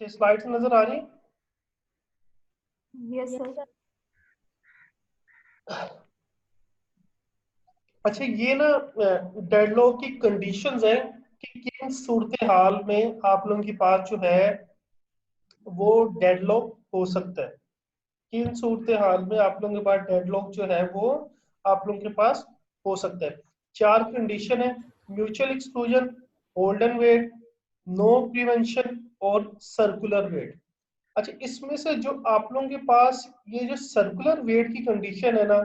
Slides नजर आ रही? Yes sir. अच्छा, ये ना डेडलॉक की कंडीशंस है कि किन सूरत हाल में आप लोगों के पास जो है वो डेडलॉक हो सकता है। किन सूरत हाल में आप लोगों के पास डेडलॉक जो है वो आप लोगों के पास हो सकता है। 4 कंडीशन है: mutual exclusion, hold and wait, no prevention और सर्कुलर वेट। अच्छा, इसमें से जो आप लोगों के पास ये जो सर्कुलर वेट की कंडीशन है ना,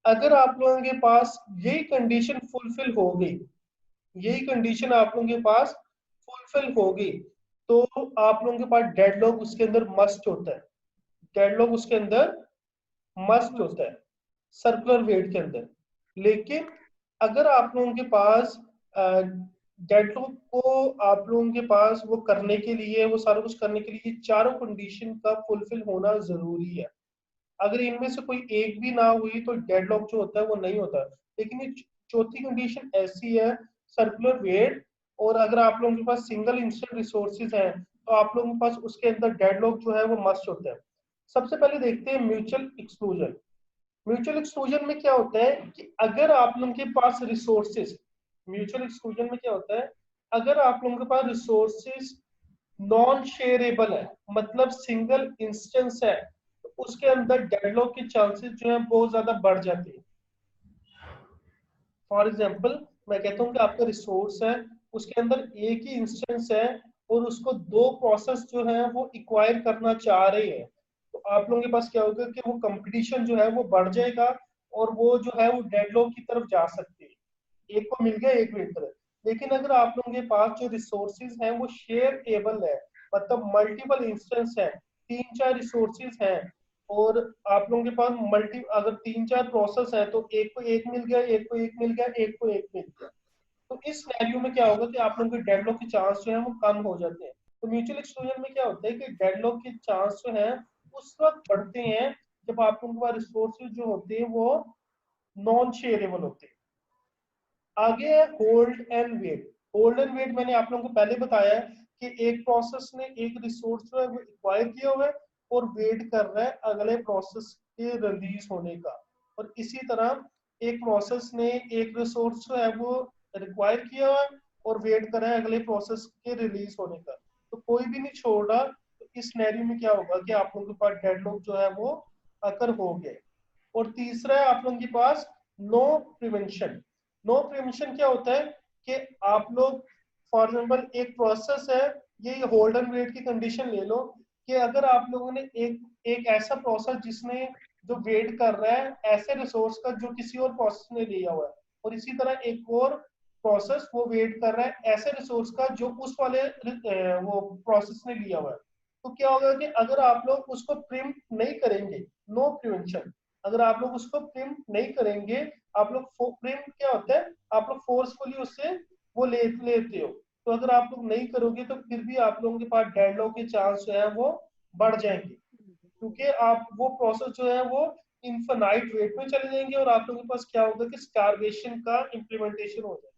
अगर आप लोगों के पास यही कंडीशन फुलफिल हो गई, यही कंडीशन आप लोगों के पास फुलफिल होगी, तो आप लोगों के पास डेडलॉक उसके अंदर मस्ट होता है। डेडलॉक उसके अंदर मस्ट होता है सर्कुलर वेट के अंदर। लेकिन अगर आप लोगों के पास डेडलॉक को आप लोगों के पास वो करने के लिए, वो सारा कुछ करने के लिए चारों कंडीशन का फुलफिल होना जरूरी है। अगर इनमें से कोई एक भी ना हुई तो डेडलॉक जो होता है वो नहीं होता। लेकिन ये चौथी कंडीशन ऐसी है, सर्कुलर वेट, और अगर आप लोगों के पास सिंगल इंस्टेंट रिसोर्सेज हैं तो आप लोगों के पास उसके अंदर डेडलॉक जो है वो मस्ट होता है। सबसे पहले देखते हैं म्यूचुअल एक्सक्लूजन। म्यूचुअल एक्सक्लूजन में क्या होता है कि अगर आप लोगों के पास रिसोर्सेज, म्यूचुअल एक्सक्लूजन में क्या होता है, अगर आप लोगों के पास रिसोर्सेज नॉन शेयरेबल है, मतलब सिंगल इंस्टेंस है, तो उसके अंदर डेडलॉक के चांसेस जो है बहुत ज्यादा बढ़ जाते हैं। फॉर एग्जाम्पल, मैं कहता हूँ कि आपका रिसोर्स है, उसके अंदर एक ही इंस्टेंस है और उसको 2 प्रोसेस जो है वो इक्वायर करना चाह रहे हैं, तो आप लोगों के पास क्या होगा कि वो कंपटीशन जो है वो बढ़ जाएगा और वो जो है वो डेडलॉक की तरफ जा सकते हैं। एक को मिल गया, एक वेट है। लेकिन अगर आप लोगों के पास जो रिसोर्सेज हैं वो शेयर एबल है, मतलब मल्टीपल इंस्टेंस है, 3-4 रिसोर्सेज हैं, और आप लोगों के पास मल्टी अगर 3-4 प्रोसेस है तो एक को एक मिल गया, एक को एक मिल गया, एक को एक मिल गया, तो इस सिनेरियो में क्या होगा कि आप लोगों के डेडलॉक के चांस जो है वो कम हो जाते हैं। तो म्यूचुअल एक्सक्लूजन में क्या होता है कि डेडलॉक के चांस जो है उस वक्त बढ़ते हैं जब आप लोगों के पास रिसोर्सेज जो होते हैं वो नॉन शेयरेबल होते हैं। आगे है hold and wait. Hold and wait मैंने आप लोगों को पहले बताया है कि एक प्रोसेस ने एक रिसोर्स जो है वो एक्वायर किया हुआ है और वेट कर रहा है अगले प्रोसेस के रिलीज होने का। और इसी तरह एक प्रोसेस ने एक रिसोर्स जो है वो रिक्वायर किया हुआ है और वेट कर रहा है अगले प्रोसेस के रिलीज होने का, तो कोई भी नहीं छोड़ रहा। तो इस सिनेरियो में क्या होगा कि आप लोगों के पास डेडलॉक जो है वो अकर हो गए। और तीसरा है आप लोगों के पास नो प्रिवेंशन। नो प्रिवेंशन क्या होता है कि आप लोग, फॉर एग्जाम्पल एक प्रोसेस है, ये होल्ड एंड वेट की कंडीशन ले लो कि अगर आप लोगों ने एक ऐसा प्रोसेस जिसने जो वेट कर रहा है ऐसे रिसोर्स का जो किसी और प्रोसेस ने लिया हुआ है, और इसी तरह एक और प्रोसेस वो वेट कर रहा है ऐसे रिसोर्स का जो उस वाले वो प्रोसेस ने लिया हुआ है, तो क्या होगा कि अगर आप लोग उसको प्रिम्प नहीं करेंगे, नो प्रिवेंशन, अगर आप लोग उसको प्रिम्प नहीं करेंगे, आप लोग प्रिम्प क्या होता है, आप लोग फोर्सफुली उससे वो लेते हो, तो अगर आप लोग नहीं करोगे तो फिर भी आप लोगों के पास डेडलॉक के चांस जो है वो बढ़ जाएंगे, क्योंकि आप वो प्रोसेस जो है वो इनफाइनाइट वेट में चले जाएंगे और आप लोगों के पास क्या होगा कि स्टारवेशन का इम्प्लीमेंटेशन हो जाएगा।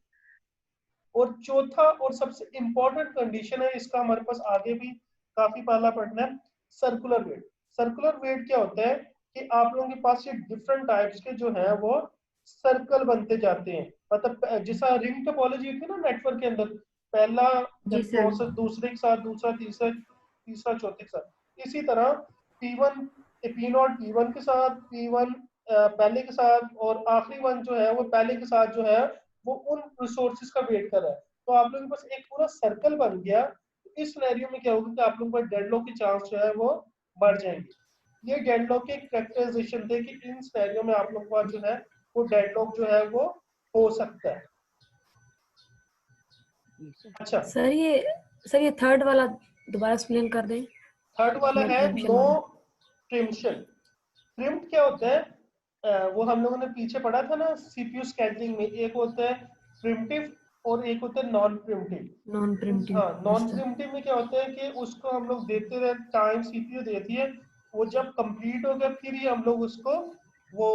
और चौथा और सबसे इंपॉर्टेंट कंडीशन है, इसका हमारे पास आगे भी काफी पहला पढ़ना है, सर्कुलर वेट। सर्कुलर वेट क्या होता है कि आप लोगों के पास ये डिफरेंट टाइप्स के जो है वो सर्कल बनते जाते हैं, मतलब जैसा रिंग टोपोलॉजी थी ना नेटवर्क के अंदर, पहला जी सर। प्रोसेस दूसरे के साथ, दूसरा तीसरा, तीसरा चौथे के साथ, इसी तरह P1 P0 P1 के साथ, P1 पहले के साथ, और आखिरी वन जो है वो पहले के साथ जो है वो उन रिसोर्सेज का वेट कर रहा है। तो आप लोगों के पास एक पूरा सर्कल बन गया। तो इस सिनेरियो में क्या होगा कि आप लोगों के पास डेडलॉक के चांस जो है वो बढ़ जाएंगे। ये डेडलॉक के कैरेक्टराइजेशन थे कि इन सिनेरियो में आप लोगों के पास जो है वो डेडलॉक जो है वो हो सकता है। अच्छा, सर ये थर्ड वाला दोबारा एक्सप्लेन कर दें। थर्ड वाला नो है प्रिवेंशन नो वाला। प्रिम्पशन। प्रिम्प्ट क्या होता है? वो हम लोगों ने पीछे पढ़ा था ना सीपीयू स्केड्यूलिंग में, एक होता है प्रिम्प्टिव और एक होता है नॉन नॉन प्रिम्प्टिव। हाँ, प्रिवेंटिव। नॉन प्रिम्प्टिव में क्या होता है कि उसको हम लोग देते रहे, टाइम सीपीयू देती है, वो जब कंप्लीट हो गया फिर ही हम लोग उसको वो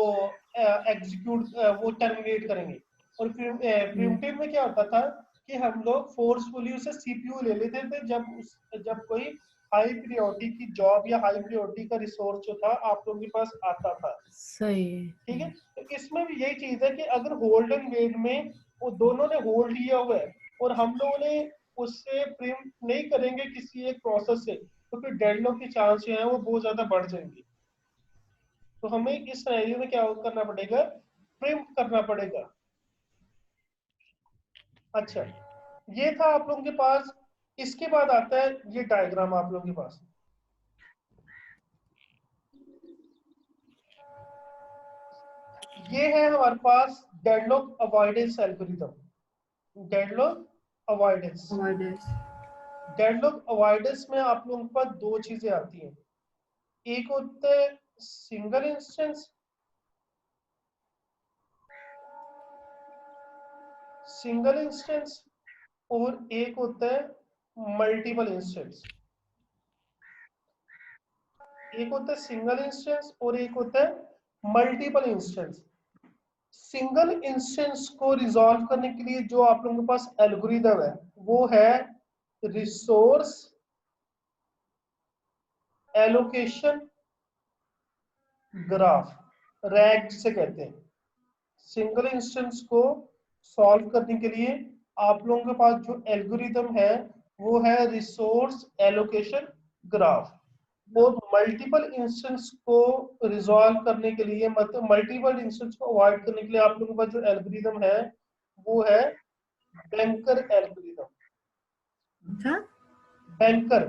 एग्जीक्यूट वो टर्मिनेट करेंगे। और फिर प्रिम्प्टिव में क्या होता था कि हम लोग फोर्सफुली उसे सीपीयू ले लेते थे जब कोई हाई प्रायोरिटी की जॉब या हाई प्रायोरिटी का रिसोर्स जो था आप लोगों के पास आता था। सही है। ठीक है, तो इसमें भी यही चीज है कि अगर होल्ड एंड वेट में वो दोनों ने होल्ड लिया हुआ है और हम लोगों ने उससे प्रिंट नहीं करेंगे किसी एक प्रोसेस से, तो फिर डेडलॉक के चांस जो है वो बहुत ज्यादा बढ़ जाएंगे। तो हमें इस सिनेरियो में क्या करना पड़ेगा, प्रिंट करना पड़ेगा। अच्छा, ये था आप लोगों के पास। इसके बाद आता है ये डायग्राम आप लोगों के पास। ये है हमारे पास deadlock avoidance algorithm. Deadlock avoidance, deadlock avoidance में आप लोगों के पास दो चीजें आती हैं। एक होता है सिंगल इंस्टेंस, सिंगल इंस्टेंस, और एक होता है मल्टीपल इंस्टेंस। एक होता है सिंगल इंस्टेंस और एक होता है मल्टीपल इंस्टेंस। सिंगल इंस्टेंस को रिजॉल्व करने के लिए जो आप लोगों के पास एल्गोरिदम है वो है रिसोर्स एलोकेशन ग्राफ, रैग जिसे कहते हैं। सिंगल इंस्टेंस को सॉल्व करने के लिए आप लोगों के पास जो एल्गोरिदम है वो है रिसोर्स एलोकेशन ग्राफ। और मल्टीपल इंस्टेंस को रिजॉल्व करने के लिए, मतलब मल्टीपल इंस्टेंस को अवॉइड करने के लिए आप लोगों के पास जो एल्गोरिदम है वो है बैंकर एल्गोरिदम। बैंकर,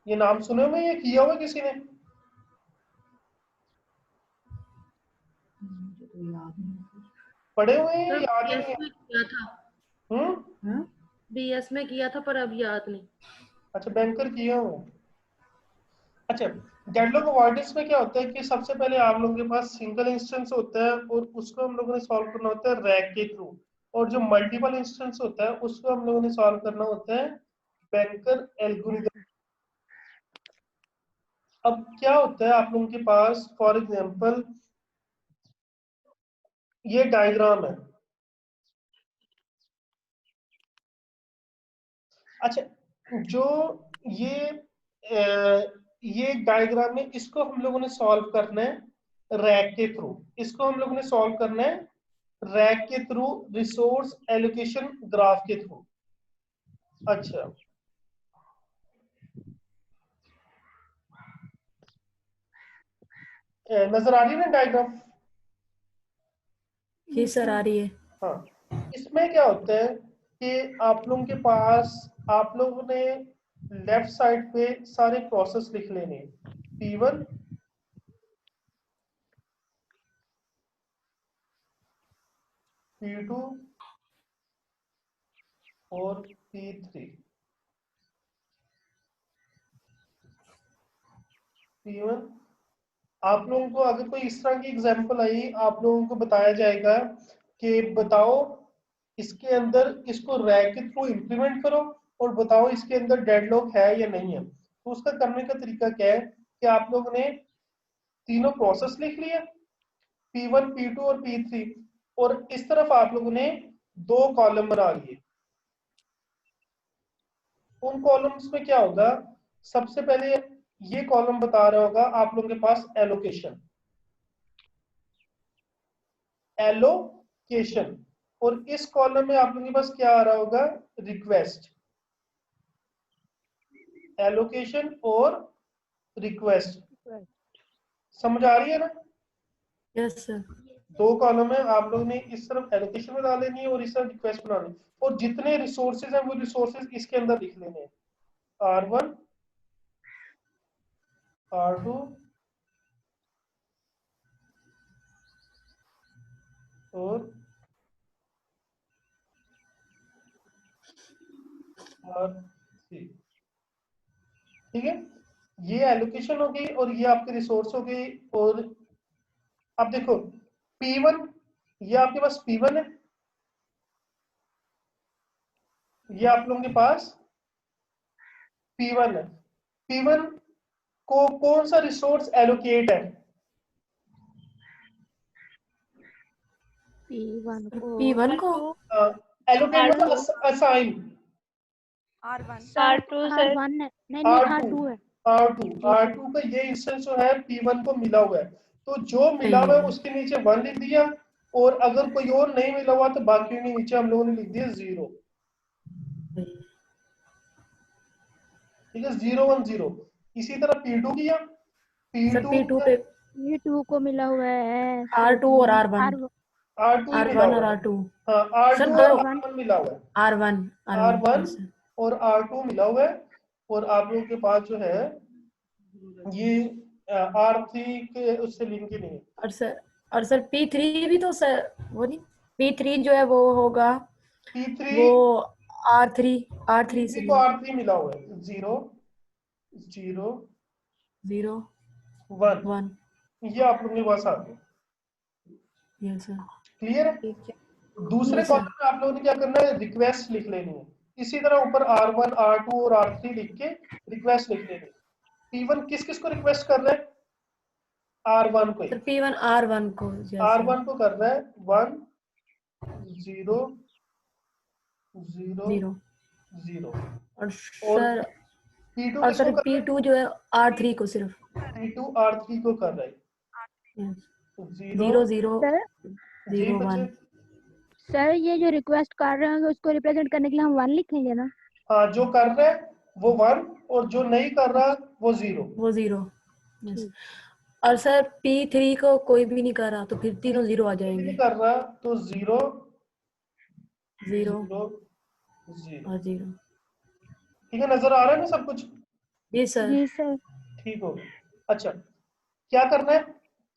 ये नाम सुने हुए, ये किया हुआ किसी ने? पढ़े हुए हैं, सर याद ही बीएस नहीं है? में किया था, हम्म, बीएस में किया था पर अब याद नहीं। अच्छा बैंकर किया हुआ। अच्छा, डेडलॉक अवॉइडेंस में क्या होता है कि सबसे पहले आप लोगों के पास सिंगल इंस्टेंस होता है और उसको हम लोगों ने सॉल्व करना होता है रैग के थ्रू। और जो मल्टीपल इंस्टेंस होता है उसको हम लोगों ने सॉल्व करना होता है बैंकर एल्गोरिदम। अब क्या होता है आप लोगों के पास, फॉर एग्जांपल ये डायग्राम है। अच्छा, जो ये ये डायग्राम है इसको हम लोगों ने सॉल्व करना है रैग के थ्रू। इसको हम लोगों ने सॉल्व करना है रैग के थ्रू, रिसोर्स एलोकेशन ग्राफ के थ्रू। अच्छा, नजर आ रही है ना डायग्राम? जी सर आ रही है। हाँ, इसमें क्या होता है कि आप लोगों के पास, आप लोगों ने लेफ्ट साइड पे सारे प्रोसेस लिख लेने हैं। P1, P2 और P3। P1, आप लोगों को अगर कोई इस तरह की एग्जांपल आई, आप लोगों को बताया जाएगा कि बताओ इसके अंदर इसको रैग के थ्रू इंप्लीमेंट करो और बताओ इसके अंदर डेडलॉक है या नहीं है। तो उसका करने का तरीका क्या है कि आप लोगों ने तीनों प्रोसेस लिख लिया, P1, P2 और P3, और इस तरफ आप लोगों ने दो कॉलम बना लिए। उन कॉलम्स में क्या होगा, सबसे पहले ये कॉलम बता रहा होगा आप लोगों के पास एलोकेशन, एलोकेशन, और इस कॉलम में आप लोगों के पास क्या आ रहा होगा, रिक्वेस्ट, एलोकेशन और रिक्वेस्ट। समझ आ रही है ना? Yes sir. दो कॉलम है, आप लोगों ने इस तरफ एलोकेशन बना लेनी है और इस तरफ रिक्वेस्ट बनानी है, और जितने रिसोर्सेज हैं वो रिसोर्सेज इसके अंदर लिख लेने हैं। R1, R2 और R3। ठीक है, ये एलोकेशन हो गई और ये आपके रिसोर्स हो गई। और अब देखो P1, ये आपके पास P1 है, ये आप लोगों के पास P1 है। P1 को कौन सा रिसोर्स एलोकेट है? P1 को P1 को एलोकेट मतलब assign. R1 R2 sir. R1 नहीं नहीं R2 R2 है। R2 का ये इंस्टेंस जो है P1 को मिला हुआ है, तो जो मिला हुआ है उसके नीचे 1 लिख दिया, और अगर कोई और नहीं मिला हुआ तो बाकी के नीचे हम लोगों ने लिख दिया 0। ठीक है, 0 1 0। इसी तरह P2 किया, सर P2 P2 पे P2 को मिला हुआ है R2 और R1 R2 ही मिला R1 हुआ और है। R2 हाँ, R2 सर और दो R1 मिला हुआ है, R1 R1 सर। और R2 मिला हुआ है, और आप लोगों के पास जो है ये R3 के उससे लिंक ही नहीं है। और सर P3 भी तो सर वो नहीं, P3 जो है वो होगा P3 वो R3 से को R3 मिला हुआ है, 0 0 0 1, 1 ये आप लोगों के पास आ गया। Yes sir. क्लियर है? ठीक है। दूसरे Yes, sir. कॉलम में आप लोगों ने क्या करना है, रिक्वेस्ट लिख लेनी है। इसी तरह ऊपर R1 R2 और R3 लिख के रिक्वेस्ट लिख लेनी है। P1 किस किस को रिक्वेस्ट कर रहा है? R1 को ही। सर P1 R1 को R1 को कर रहा है 1 0 0 0 0। और सर P2 और किसको सर कर रहा है? P2 जो है R3 को सिर्फ P2 R3 को कर रहा है 0 0 सर 0 1। सर ये जो रिक्वेस्ट कर रहे हैं उसको रिप्रेजेंट करने के लिए हम 1 लिखेंगे ना? हाँ, जो कर रहा है वो 1 और जो नहीं कर रहा वो 0। यस। और सर P3 को कोई भी नहीं कर रहा तो फिर तीनों 0 आ नहीं जाएंगे। कर रहा तो 0 0 0 और 0। ठीक है, नजर आ रहा है ना सब कुछ? जी सर। जी सर। ठीक हो गया। अच्छा, क्या करना है,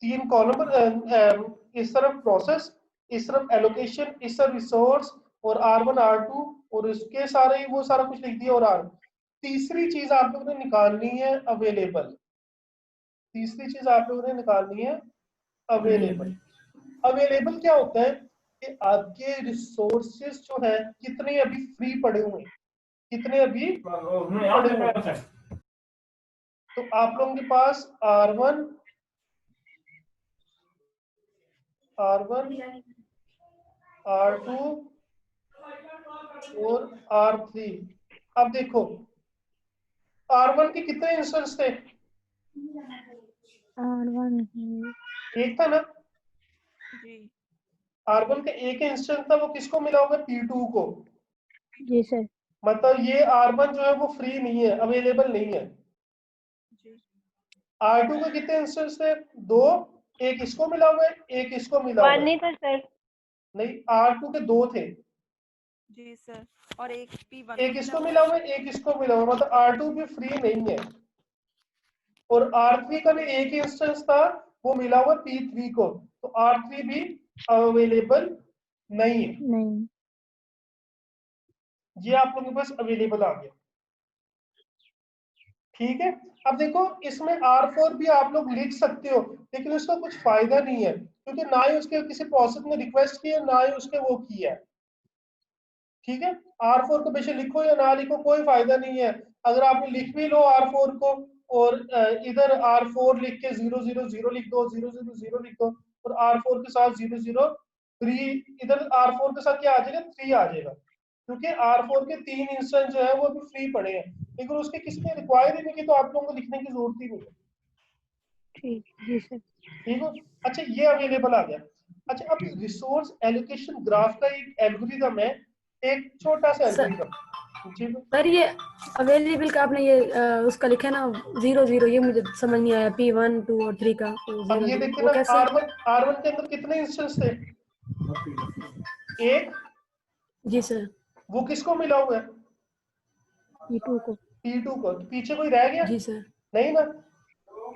3 कॉलम, इस तरफ प्रोसेस, इस तरफ एलोकेशन, इस तरफ रिसोर्स, और R1 R2 और इसके सारे वो सारा कुछ लिख दिया, और R। तीसरी चीज आप लोगों ने निकालनी है अवेलेबल। तीसरी चीज आप लोगों ने निकालनी है अवेलेबल। अवेलेबल क्या होता है कि आपके रिसोर्सेज जो है कितने अभी फ्री पड़े हुए हैं, कितने अभी पड़े हुए हैं। तो आप लोगों के पास R1 R2 और R3। अब देखो R1 के कितने इंस्टेंस थे? R1 एक था ना? जी R1 का एक इंस्टेंस था, वो किसको मिला होगा? P2 को। जी सर। मतलब ये R1 जो है वो फ्री नहीं है, अवेलेबल नहीं है। जी R2 के कितने इंस्टेंस थे? 2, एक इसको मिला हुआ है, एक इसको मिला हुआ 1 है। नहीं था सर। नहीं, R2 के 2 थे, जी सर, और एक P1 एक इसको मिला हुआ है, एक इसको मिला हुआ है, मतलब R2 भी फ्री नहीं है। और R3 का भी एक ही इंस्टेंस था, वो मिला हुआ P3 को, तो R3 भी अवेलेबल नहीं है। नहीं। ये आप लोगों के पास अवेलेबल आ गया। ठीक है, अब देखो इसमें R4 भी आप लोग लिख सकते हो, लेकिन उसका कुछ फायदा नहीं है, क्योंकि ना ही उसके किसी प्रोसेस ने रिक्वेस्ट की है, ना ही उसके वो किया है। ठीक है, R4 को बेशक लिखो या ना लिखो, कोई फायदा नहीं है। अगर आपने लिख भी लो R4 को, और इधर R4 लिख के 0 0 0 लिख दो, 0 0 0 लिख दो, और R4 के साथ 0 0 3, इधर R4 के साथ क्या आ जाएगा? 3 आ जाएगा, क्योंकि R4 के 3 इंस्टेंस जो है वो भी फ्री पड़े हैं, लेकिन उसके किसी ने रिक्वायर ही नहीं की, तो आप लोगों को लिखने की जरूरत ही नहीं है। ठीक जी सर। ठीक हो? अच्छा, ये अवेलेबल आ गया। अच्छा, अब रिसोर्स एलोकेशन ग्राफ का एक एल्गोरिथम है, एक छोटा सा एल्गोरिथम। ठीक है सर ये अवेलेबल का आपने ये उसका लिखा है ना 0 0, ये मुझे समझ नहीं आया। P1 2 और 3 का तो अब 0 ये 0 देखिए वो ना, कैसे? R1 के अंदर कितने इंस्टेंस थे? एक। जी सर। वो किसको मिला हुआ है? P2 को। P2 को। तो पीछे कोई रह गया? जी सर। नहीं ना,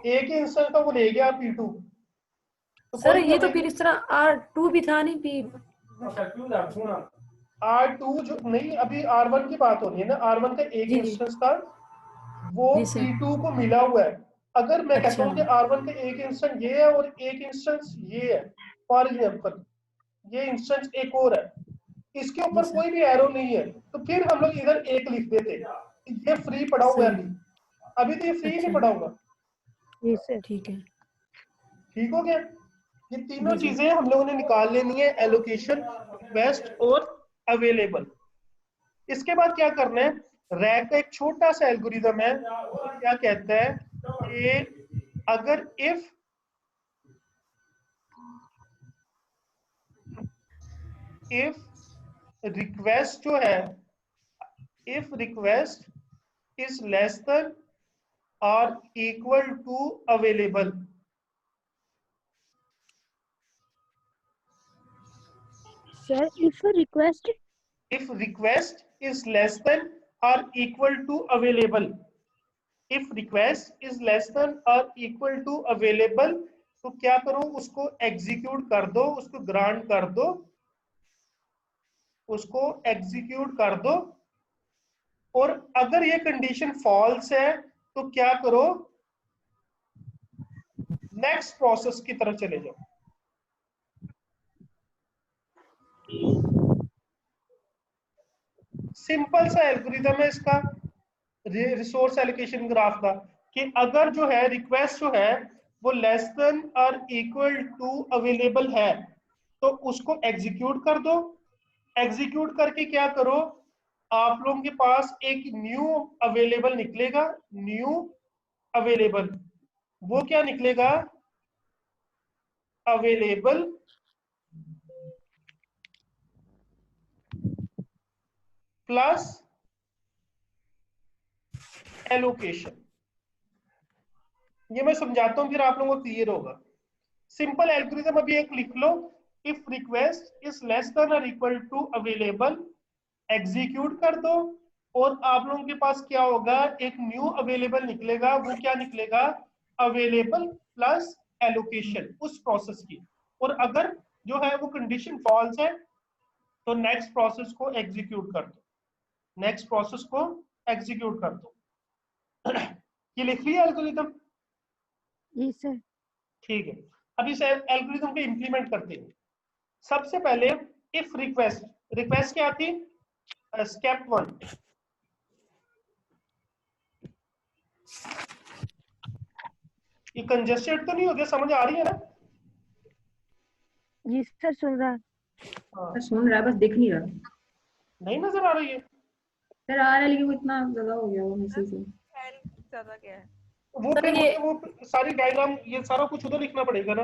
एक ही इंस्टेंस का वो ले गया P2, तो सर कोई भी ये तो फिर इस तरह R2 भी था नहीं P। R2 जो नहीं, अभी R1 की बात हो रही है ना, R1 का एक जी इंस्टेंस था, वो जी सर। P2 को मिला हुआ है। अगर मैं कहता अच्छा हूँ कि R1 का एक इंस्टेंस ये है और एक इंस्टेंस ये है, फॉर एग्जाम्पल ये इंस्टेंस एक और है, इसके जी ऊपर सर। कोई भी एरो नहीं है, तो फिर हम लोग इधर एक लिख देते, ये फ्री पड़ा हुआ है। सही। अभी तो ये फ्री नहीं अच्छा पड़ा हुआ। जी सर। ठीक है। ठीक हो गया? ये तीनों जी सर। चीजें हम लोगों ने निकाल लेनी है, एलोकेशन, रिक्वेस्ट और अवेलेबल। इसके बाद क्या करना है, रैग का एक छोटा सा एल्गोरिदम है, क्या कहता है कि अगर इफ रिक्वेस्ट जो है, if request is less than और equal to available, sir if request if request is less than or equal to available, if request is less than or equal to available, तो क्या करो, उसको execute कर दो, उसको ग्रांट कर दो, उसको एग्जीक्यूट कर दो। और अगर ये कंडीशन फॉल्स है तो क्या करो, नेक्स्ट प्रोसेस की तरफ चले जाओ। सिंपल सा एल्गोरिदम है इसका रिसोर्स एलोकेशन ग्राफ का, कि अगर जो है रिक्वेस्ट जो है वो लेस देन और इक्वल टू अवेलेबल है तो उसको एग्जीक्यूट कर दो। एग्जीक्यूट करके क्या करो, आप लोगों के पास एक न्यू अवेलेबल निकलेगा, न्यू अवेलेबल, वो क्या निकलेगा, अवेलेबल प्लस एलोकेशन। ये मैं समझाता हूं, फिर आप लोगों को क्लियर होगा। सिंपल एल्गोरिथम अभी एक लिख लो, if request is less than और इक्वल टू अवेलेबल, एग्जीक्यूट कर दो, और आप लोगों के पास क्या होगा, एक न्यू अवेलेबल निकलेगा, वो क्या निकलेगा, अवेलेबल प्लस एलोकेशन उस प्रोसेस की। और अगर जो है वो कंडीशन फॉल्स है तो नेक्स्ट प्रोसेस को एग्जीक्यूट कर दो, नेक्स्ट प्रोसेस को एग्जीक्यूट कर दो। ये लिख लिया एल्गोरिथम? जी सर। ठीक है, अब इस एल्गोरिथम को इंप्लीमेंट करते हैं। सबसे पहले इफ रिक्वेस्ट, रिक्वेस्ट क्या थी, स्टेप 1, ये कंजेस्टेड तो नहीं हो गया, समझ आ रही है ना? जी सर सुन रहा है। हाँ, सुन रहा है, बस दिख नहीं रहा। नहीं नजर आ रही है? सर आ रहा है, लेकिन वो इतना ज्यादा हो गया वो मैसेज से। ज्यादा क्या है? वो फिर मुझे वो सारी डायग्राम ये सारा कुछ उधर लिखना पड़ेगा ना,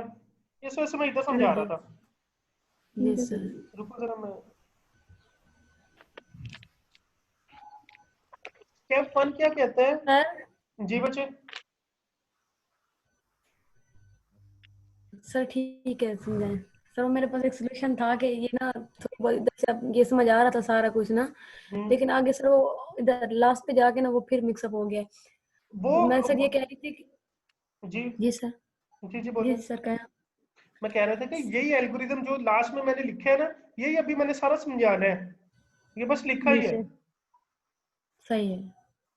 इस वजह से मैं इधर समझा रहा था। जी सर। रुको जरा, मैं स्टेप 1 क्या कहता है? सर जी बच्चे। सर ठीक है, समझाएं सर। वो मेरे पास एक सोल्यूशन था कि ये ना थोड़ी बहुत इधर से अब ये समझ आ रहा था सारा कुछ ना, लेकिन आगे सर वो इधर लास्ट पे जाके ना वो फिर मिक्सअप हो गया। वो मैं सर ये कह रही थी कि जी जी सर, जी जी बोलिए। सर कहें। मैं कह रहा था कि यही एल्गोरिथम जो लास्ट में मैंने लिखा है ना, यही अभी मैंने सारा समझाना है, ये बस लिखा ही जी है। सर। सही है,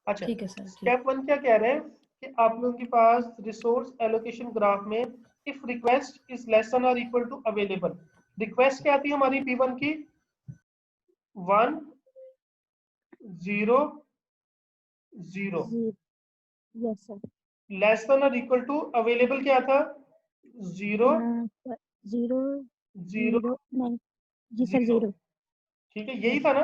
अच्छा, ठीक है सर। ठीक, स्टेप 1 क्या कह रहे हैं कि आप लोगों के पास रिसोर्स एलोकेशन ग्राफ में if request is less than और इक्वल टू अवेलेबल, रिक्वेस्ट क्या आती है हमारी P1 की, 1 0 0, यस सर। लेस देन और इक्वल टू अवेलेबल क्या था, 0 जीरो 0 जीरो नहीं जी सर 0। जीरो। ठीक है, यही था ना,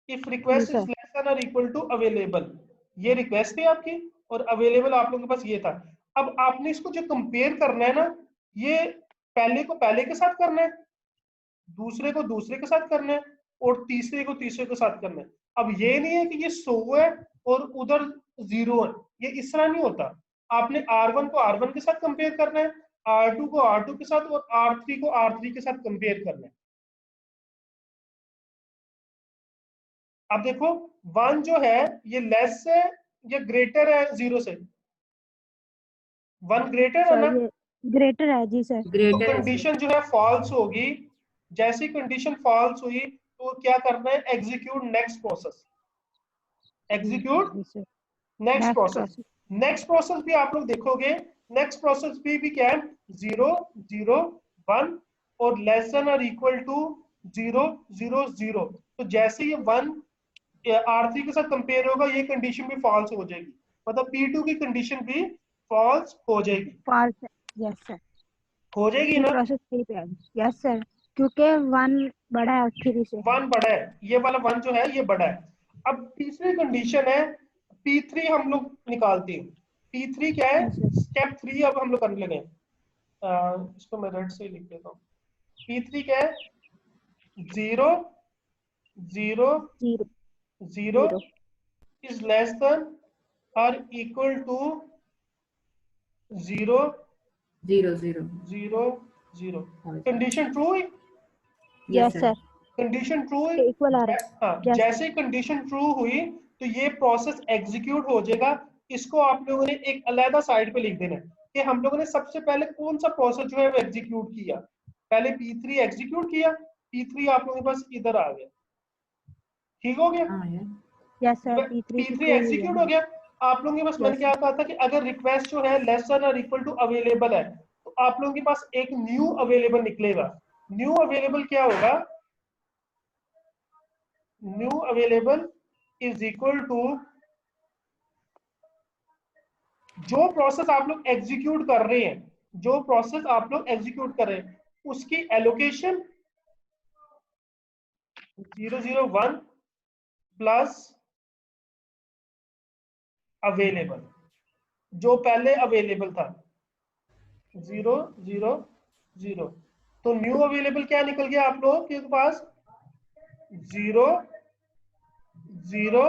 if G request is sir. Less than और इक्वल टू अवेलेबल, ये रिक्वेस्ट थी आपकी, और अवेलेबल आप लोगों के पास ये था। अब आपने इसको जो कंपेयर करना है ना, ये पहले को पहले के साथ करना है, दूसरे को दूसरे के साथ करना है, और तीसरे को तीसरे के साथ करना है। अब ये नहीं है कि ये 100 है और उधर 0 है, ये इस तरह नहीं होता। आपने R1 को R1 के साथ कंपेयर करना है, R2 को R2 के साथ, और R3 को R3 के साथ कंपेयर करना है। अब देखो 1 जो है ये लेस है या ग्रेटर है 0 से, 1 ग्रेटर है सर ना, ये ग्रेटर है जी सर। तो ग्रेटर है सर। कंडीशन जो है फॉल्स होगी। जैसी कंडीशन फॉल्स हुई तो क्या करना है, एग्जीक्यूट नेक्स्ट प्रोसेस, एग्जीक्यूट जी sir. Next next process. Process. Next process भी आप लोग देखोगे, नेक्स्ट प्रोसेस भी क्या है, 0 0 1 और लेस देन और इक्वल टू 0 0 0। तो जैसे ये 1 R3 के साथ कंपेयर होगा, ये कंडीशन भी फॉल्स हो जाएगी, मतलब P2 की कंडीशन भी फॉल्स हो जाएगी। फॉल्स है। Yes sir. हो जाएगी ये ना? प्रोसेस सही पे है। यस सर, क्योंकि 1 बड़ा है 3 से। 1 बड़ा है, ये वाला 1 जो है ये बड़ा है। अब तीसरी कंडीशन है P3 हम लोग निकालते हैं। P3 क्या है? स्टेप 3 अब हम लोग करने लगे। इसको मैं रेड से लिख देता हूँ। P3 क्या है? 0 0 0 0 is less than or equal to 0 0 0 0 0। Condition true है? यस सर कंडीशन ट्रू है? इक्वल आ रहा है हाँ, Yes, जैसे कंडीशन ट्रू हुई तो ये प्रोसेस एग्जीक्यूट हो जाएगा। इसको आप लोगों ने एक अलग साइड पे लिख देना है कि हम लोगों ने सबसे पहले कौन सा प्रोसेस जो है वो एग्जीक्यूट किया। पहले P3 एग्जीक्यूट किया, P3 आप लोगों के पास इधर आ गया, ठीक हो गया। हाँ यार yes sir P3 P3 execute हो गया। आप लोगों के पास मैंने क्या कहा था कि अगर रिक्वेस्ट जो है लेस देन और इक्वल टू अवेलेबल है तो आप लोगों के पास एक न्यू अवेलेबल निकलेगा। न्यू अवेलेबल क्या होगा? New available is equal to जो प्रोसेस आप लोग एग्जीक्यूट कर रहे हैं, जो प्रोसेस आप लोग एग्जीक्यूट कर रहे हैं उसकी एलोकेशन 001 प्लस अवेलेबल, जो पहले अवेलेबल था 0 0 0। तो न्यू अवेलेबल क्या निकल गया आप लोगों के पास? 0 0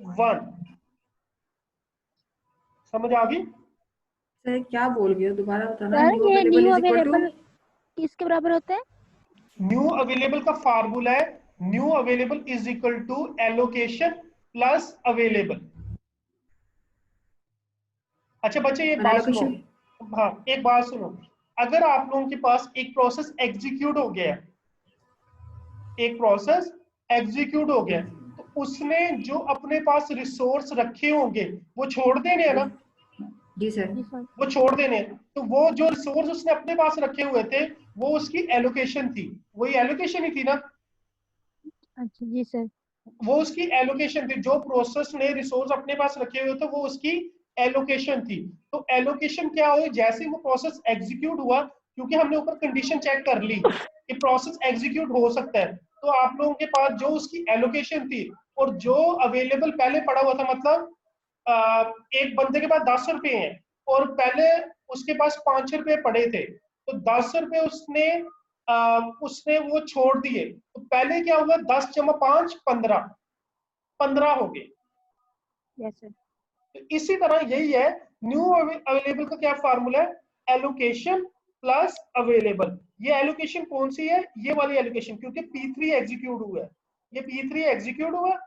1। समझ आ गई? सर क्या बोल गए हो, दोबारा बताना। सर न्यू ये available new is equal to available किसके बराबर होता है? न्यू अवेलेबल का फार्मूला है new available is equal to allocation plus available. अच्छा बच्चे ये बात सुनो, एलोकेशन। हाँ एक बात सुनो, अगर आप लोगों के पास एक प्रोसेस एग्जीक्यूट हो गया, एक प्रोसेस एग्जीक्यूट हो गया तो उसने जो अपने पास रिसोर्स रखे होंगे वो छोड़ देने हैं ना? जी सर। जी सर वो छोड़ देने हैं। तो वो जो रिसोर्स उसने अपने पास रखे हुए थे वो उसकी एलोकेशन थी, वही एलोकेशन ही थी ना? अच्छा जी सर वो उसकी एलोकेशन थी। जो प्रोसेस ने रिसोर्स अपने पास रखे हुए थे वो उसकी एलोकेशन थी। तो एलोकेशन क्या हुई? जैसे वो प्रोसेस एग्जीक्यूट हुआ, क्योंकि हमने ऊपर कंडीशन चेक कर ली कि प्रोसेस एग्जीक्यूट हो सकता है, तो आप लोगों के पास जो उसकी एलोकेशन थी और जो अवेलेबल पहले पड़ा हुआ था, मतलब एक बंदे के पास 10 रुपए हैं और पहले उसके पास 5 रुपए पड़े थे, तो 10 रुपए उसने वो छोड़ दिए। तो पहले क्या हुआ? 10 जमा 5 15, 15 हो गए। यस सर तो इसी तरह यही है, न्यू अवेलेबल का क्या फार्मूला है? Allocation plus available. ये एलोकेशन कौन सी है? ये वाली एलोकेशन, क्योंकि P3 एग्जीक्यूट हुआ है, ये P3 एग्जीक्यूट हुआ,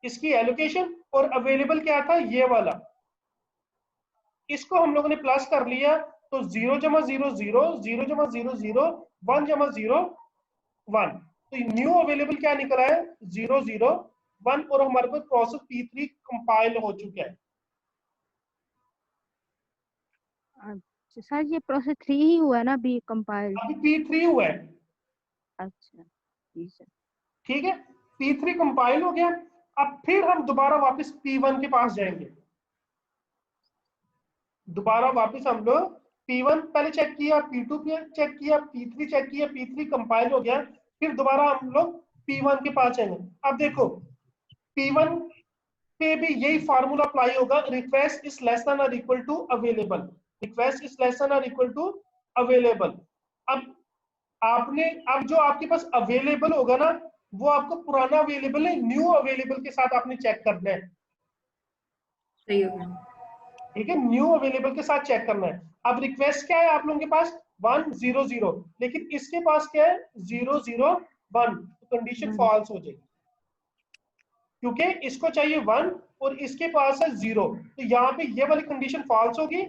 इसकी एलोकेशन। और अवेलेबल क्या था? ये वाला। इसको हम लोगों ने प्लस कर लिया तो 0 जमा 0 0 0 जमा 0 0 1 जमा 0 1। तो न्यू अवेलेबल क्या निकला है? 0 0 1। और हमारे पास प्रोसेस P3 कंपाइल हो चुका है। अच्छा सर ये प्रोसेस 3 ही हुआ ना बी कंपाइल? अभी P3 हुआ है, अच्छा जी सर ठीक है। P3 कंपाइल हो गया। अब फिर हम दोबारा वापस P1 के पास जाएंगे। दोबारा वापस हम लोग P1 पहले चेक किया, P2 चेक किया, P3 चेक किया, P3 कंपाइल हो गया। फिर दोबारा हम लोग P1 के पास जाएंगे। अब देखो P1 पे भी यही फार्मूला अप्लाई होगा, रिक्वेस्ट इज लेस देन और equal to available, request is less than और इक्वल टू अवेलेबल। अब आपने, अब जो आपके पास अवेलेबल होगा ना वो आपको पुराना अवेलेबल है, न्यू अवेलेबल के साथ आपने चेक करना है, सही हो गया। ठीक है। न्यू अवेलेबल के साथ चेक करना है। अब रिक्वेस्ट क्या है आप लोगों के पास? 1 0 0, लेकिन इसके पास क्या है? 0 0 1। तो कंडीशन फॉल्स हो जाएगी, क्योंकि इसको चाहिए 1 और इसके पास है 0। तो यहाँ पे ये वाली कंडीशन फॉल्स होगी,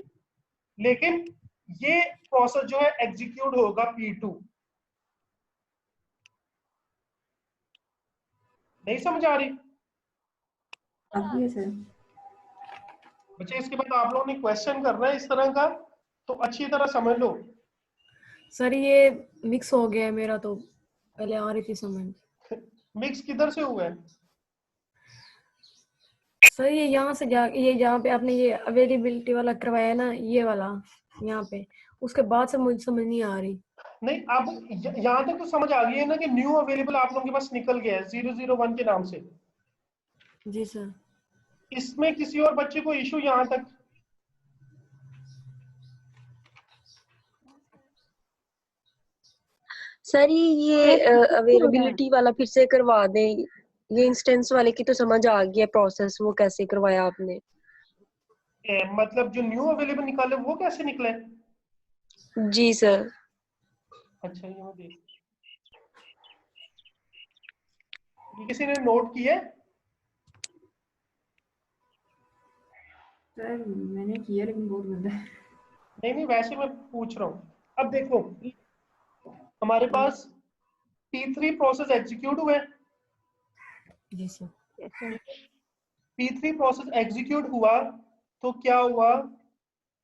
लेकिन ये प्रोसेस जो है एग्जीक्यूट होगा P2। नहीं समझ आ रही अब भी है सर। बच्चे? इसके बाद आप लोगों ने क्वेश्चन करना है इस तरह का, तो अच्छी तरह समझ लो। सर ये मिक्स हो गया है मेरा, तो पहले आ रही थी समझ। मिक्स किधर से हुआ है? सर ये यहाँ से जा, ये जहाँ पे आपने ये अवेलेबिलिटी वाला करवाया है ना, ये वाला यहाँ पे, उसके बाद से मुझे समझ नहीं आ रही। नहीं, अब यहाँ तक तो समझ आ गई है ना कि न्यू अवेलेबल आप लोगों के पास निकल गया है 001 के नाम से। जी सर। इसमें किसी और बच्चे को इशू यहाँ तक? सर ये अवेलेबिलिटी वाला फिर से करवा दें, ये इंस्टेंस वाले की तो समझ आ गया प्रोसेस, वो कैसे करवाया आपने? मतलब जो न्यू अवेलेबल निकाले वो कैसे निकले? जी सर। अच्छा, ये मैं देख, ये किसी ने नोट किया है? सर मैंने किया लेकिन बहुत गंदा है। नहीं नहीं, वैसे मैं पूछ रहा हूँ। अब देखो, हमारे पास P3 प्रोसेस एग्जीक्यूट हुए। जी सर। P3 प्रोसेस एग्जीक्यूट हुआ तो क्या हुआ,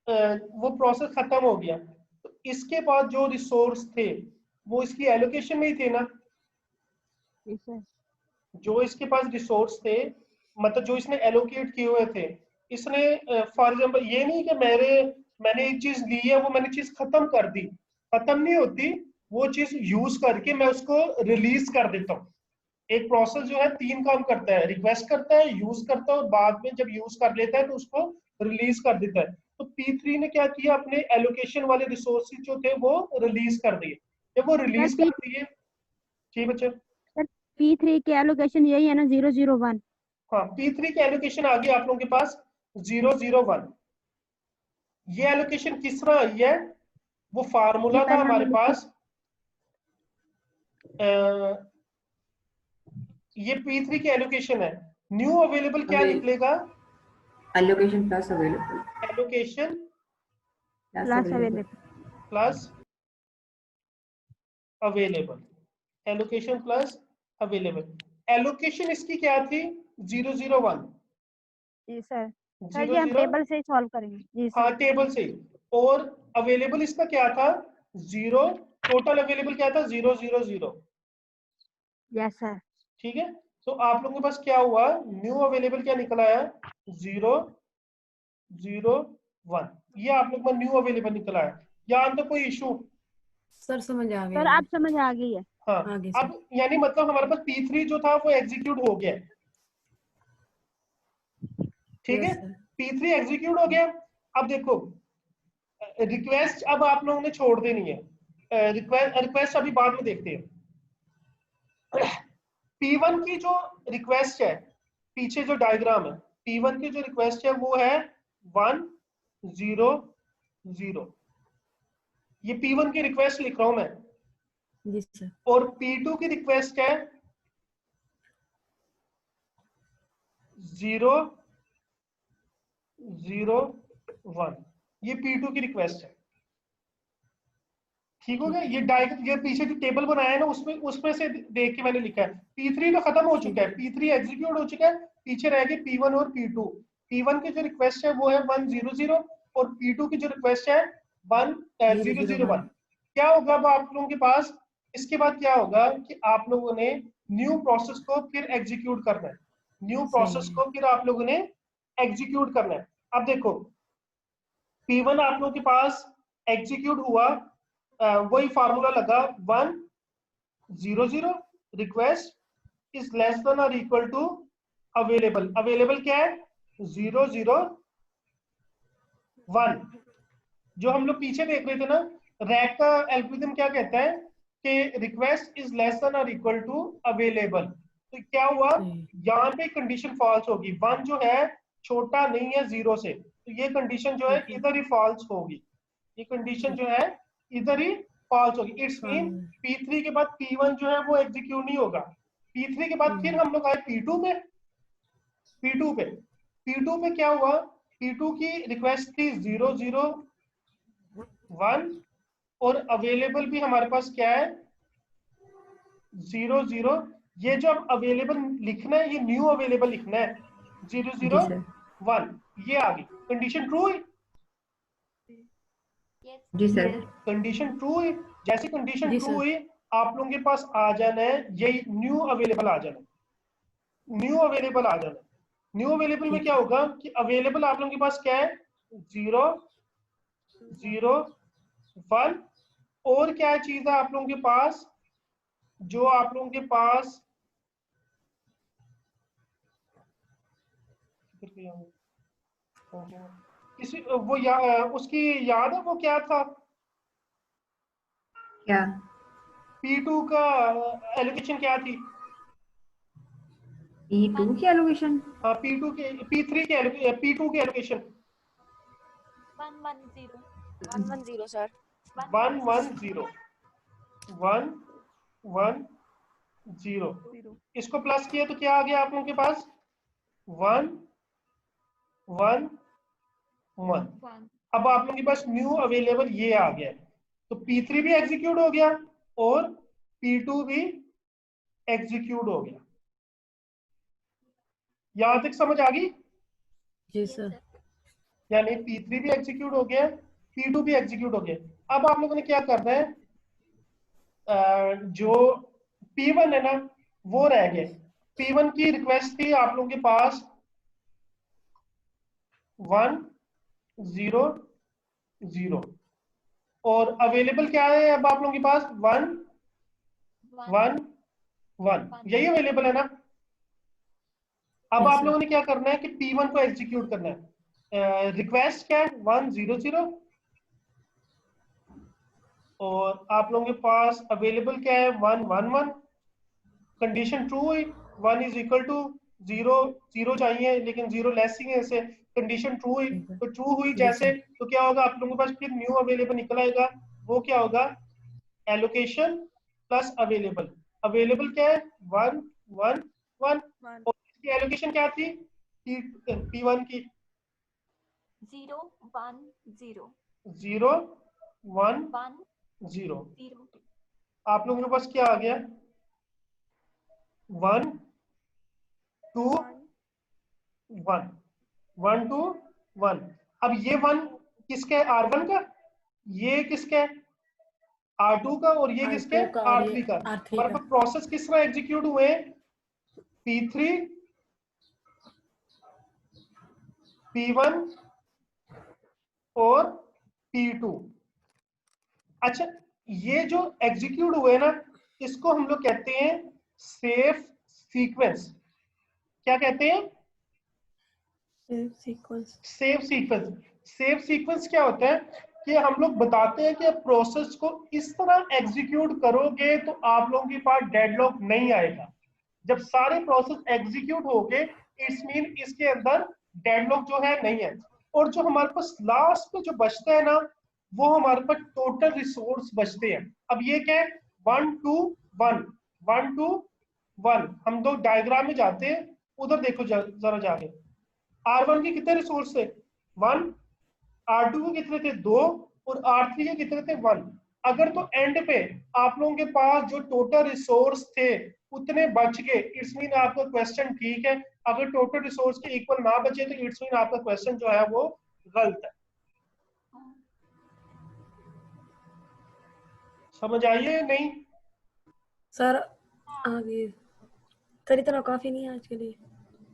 वो प्रोसेस खत्म हो गया। तो इसके बाद जो रिसोर्स थे वो इसकी एलोकेशन में ही थे ना। जो इसके पास रिसोर्स थे, मतलब जो इसने एलोकेट किए हुए थे, इसने फॉर एग्जांपल ये नहीं कि मैंने एक चीज ली है, वो मैंने चीज खत्म कर दी, खत्म नहीं होती। वो चीज यूज करके मैं उसको रिलीज कर देता हूँ। एक प्रोसेस जो है 3 काम करता है, रिक्वेस्ट करता है, यूज करता है, और बाद में जब यूज कर लेता है तो उसको रिलीज कर देता है। तो P3 ने क्या किया, अपने एलोकेशन वाले रिसोर्सेज जो थे वो रिलीज कर दिए। जब वो रिलीज कर दिए, ठीक बच्चे? P3 की एलोकेशन यही है ना 001? हाँ, P3 की एलोकेशन आ गई आप लोगों के पास 001। ये एलोकेशन किस तरह आई है, वो फार्मूला था हमारे पास। ये P3 की एलोकेशन है। न्यू अवेलेबल क्या निकलेगा? Allocation plus available allocation plus available plus available, allocation plus available. Allocation इसकी क्या थी? 001। जी सर। सर ये हम 00, टेबल से ही सॉल्व करेंगे। जी सर। हाँ टेबल से। और अवेलेबल इसका क्या था? 0। टोटल अवेलेबल क्या था? 000। Yes sir. ठीक है, तो आप लोगों के पास क्या हुआ, न्यू अवेलेबल क्या निकल आया? 001। ये आप लोग का न्यू अवेलेबल निकल आया। यहाँ तो कोई इशू? सर समझ आ सर गया। आप समझ आ गई है। हाँ, आगे सर। अब यानी मतलब हमारे पास P3 जो था वो एग्जीक्यूट हो गया, ठीक है? Yes sir. P3 एग्जीक्यूट हो गया। अब देखो, रिक्वेस्ट अब आप लोगों ने छोड़ देनी है। रिक्वेस्ट अभी बाद में देखते हैं। P1 की जो रिक्वेस्ट है, पीछे जो डायग्राम है, P1 की जो रिक्वेस्ट है वो है 100। ये P1 की रिक्वेस्ट लिख रहा हूं मैं। जी सर। और P2 की रिक्वेस्ट है 001। ये P2 की रिक्वेस्ट है, ठीक हो गया? ये पीछे जो टेबल बनाया है ना, उसमें से देख के मैंने लिखा है। P3 तो खत्म हो चुका है, P3 एग्जीक्यूट हो चुका है, पीछे रह गए P1 और P2। P1 की जो रिक्वेस्ट है वो है 100 और P2 की जो रिक्वेस्ट है 001। क्या होगा अब आप लोगों के पास? इसके बाद क्या होगा कि आप लोगों ने न्यू प्रोसेस को फिर एग्जीक्यूट करना है। न्यू प्रोसेस को फिर आप लोगों ने एग्जीक्यूट करना है। अब देखो, P1 आप लोगों के पास एग्जीक्यूट हुआ, वही फार्मूला लगा 100 रिक्वेस्ट इज लेस देन और इक्वल टू अवेलेबल। अवेलेबल क्या है? 001। जो हम लोग पीछे देख रहे थे ना, रैक का एल्गोरिथम क्या कहता है कि रिक्वेस्ट इज लेस देन और इक्वल टू अवेलेबल। तो क्या हुआ, यहाँ पे कंडीशन फॉल्स होगी। 1 जो है छोटा नहीं है 0 से, तो ये कंडीशन जो है इधर ही फॉल्स होगी। ये कंडीशन जो है इधर ही फॉल्स होगी। इट्स मीन P3 के बाद P1 जो है वो एग्जीक्यूट नहीं होगा। P3 के बाद फिर हम लोग आए P2 में। P2 पे क्या हुआ, P2 की रिक्वेस्ट थी 001 और अवेलेबल भी हमारे पास क्या है 00। ये जो अब अवेलेबल लिखना है, ये न्यू अवेलेबल लिखना है 001। ये आ गई कंडीशन ट्रू है। जी सर। कंडीशन ट्रू है। जैसी कंडीशन ट्रू हुई, आप लोगों के पास आ जाना है यही न्यू अवेलेबल आ जाना है। न्यू अवेलेबल आ जाना है। न्यू अवेलेबल में क्या होगा कि अवेलेबल आप लोगों के पास क्या है 001 और क्या चीज है आप लोगों के पास, जो आप लोगों के पास किसी वो उसकी याद है वो क्या था, क्या? P2 का एलोकेशन क्या थी? E2 की एलोकेशन? हाँ P2 के P3 के P2 के एलोकेशन 110 सर। 110 110 इसको प्लस किया तो क्या आ गया आप लोगों के पास 1 1 1। अब आप लोगों के पास न्यू अवेलेबल ये आ गया, तो P3 भी एग्जीक्यूट हो गया और P2 भी एग्जीक्यूट हो गया। यहां तक समझ आ गई? जी सर। यानी P3 भी एग्जीक्यूट हो गया, P2 भी एग्जीक्यूट हो गया। अब आप लोगों ने क्या करना है, जो P1 है ना वो रह गए। P1 की रिक्वेस्ट थी आप लोगों के पास 100 और अवेलेबल क्या है अब आप लोगों के पास 111, यही अवेलेबल है ना। अब आप लोगों ने क्या करना है कि P1 को एग्जीक्यूट करना है। रिक्वेस्ट क्या है 100 और आप लोगों के पास अवेलेबल क्या है 111। कंडीशन ट्रू हुई, 1 इज इक्वल टू 0, 0 चाहिए लेकिन 0 लेस ही है इससे। कंडीशन ट्रू हुई, तो ट्रू हुई जैसे तो क्या होगा आप लोगों के पास फिर न्यू अवेलेबल निकल आएगा। वो क्या होगा एलोकेशन प्लस अवेलेबल। अवेलेबल क्या है 111 और इसकी एलोकेशन क्या थी P1 की 0 1 0 0 1 0। आप लोगों के पास क्या आ गया 1 2 1 1 2 1। अब ये 1 किसका है R1 का, ये किसका है R2 का और ये किसका है R3 का। और अब प्रोसेस किस तरह एग्जीक्यूट हुए P3 P1 और P2। अच्छा ये जो एग्जीक्यूट हुए ना इसको हम लोग कहते हैं सेफ सीक्वेंस। क्या कहते हैं सेफ सीक्वेंस। सेफ सीक्वेंस क्या होता है कि हम लोग बताते हैं कि प्रोसेस को इस तरह एग्जीक्यूट करोगे तो आप लोगों के पास डेडलॉक नहीं आएगा। जब सारे प्रोसेस एग्जीक्यूट हो गए इट्स मीन इसके अंदर डेडलॉक जो है नहीं है। और जो हमारे पास लास्ट में जो बचता है ना वो हमारे पास टोटल रिसोर्स बचते हैं। अब ये क्या है 1 2 1 1 2 1। हम लोग डायग्राम में जाते हैं, उधर देखो जरा जाके R1 के कितने रिसोर्स थे 1, R2 के कितने थे 2 और R3 के कितने थे 1। अगर तो एंड पे आप लोगों के पास जो टोटल रिसोर्स थे उतने बच गए इट्स मीन आपका क्वेश्चन ठीक है। अगर टोटल रिसोर्स के इक्वल ना बचे तो इट्स मीन आपका क्वेश्चन जो है वो गलत है। समझ आइए नहीं सर आगे सर इतना काफी नहीं है आज के लिए।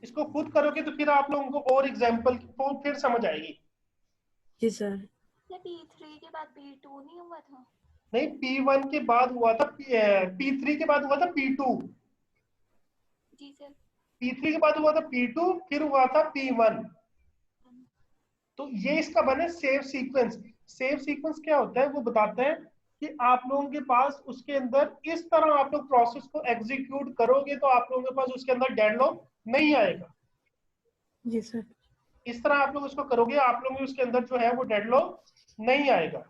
इसको खुद करोगे तो फिर आप लोगों को और एग्जांपल फिर समझ आएगी। जी सर। P3 के बाद P2 नहीं हुआ था? नहीं P1 के बाद हुआ था P3 के बाद हुआ था P2। जी सर। P3 के बाद हुआ था P2 फिर हुआ था P1। तो ये इसका बने सेव सीक्वेंस। सेव सीक्वेंस क्या होता है वो बताते हैं कि आप लोगों के पास उसके अंदर इस तरह आप लोग प्रोसेस को एग्जीक्यूट करोगे तो आप लोगों के पास उसके अंदर डेडलॉक नहीं आएगा। जी सर। इस तरह आप लोग उसको करोगे आप लोगों के उसके अंदर जो है वो डेडलॉक नहीं आएगा।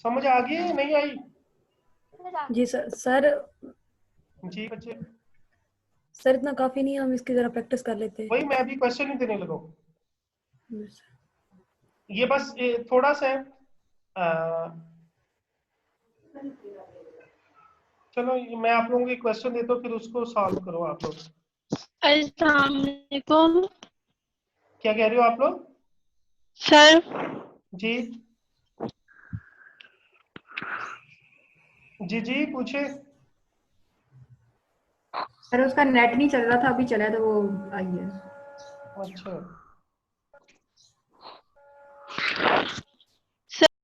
समझ आ गई नहीं आई? जी सर। सर जी बच्चे सर इतना काफी नहीं है, हम इसकी जरा प्रैक्टिस कर लेते हैं। वही मैं अभी क्वेश्चन ही देने लगा हूं। ये बस थोड़ा सा है चलो मैं आप लोगों को क्वेश्चन देता हूँ फिर उसको सॉल्व करो आप लोग। अस्सलाम वालेकुम। क्या कह रहे हो आप लोग? सर जी जी जी पूछे। सर उसका नेट नहीं चल रहा था, अभी चला तो वो आई है। अच्छा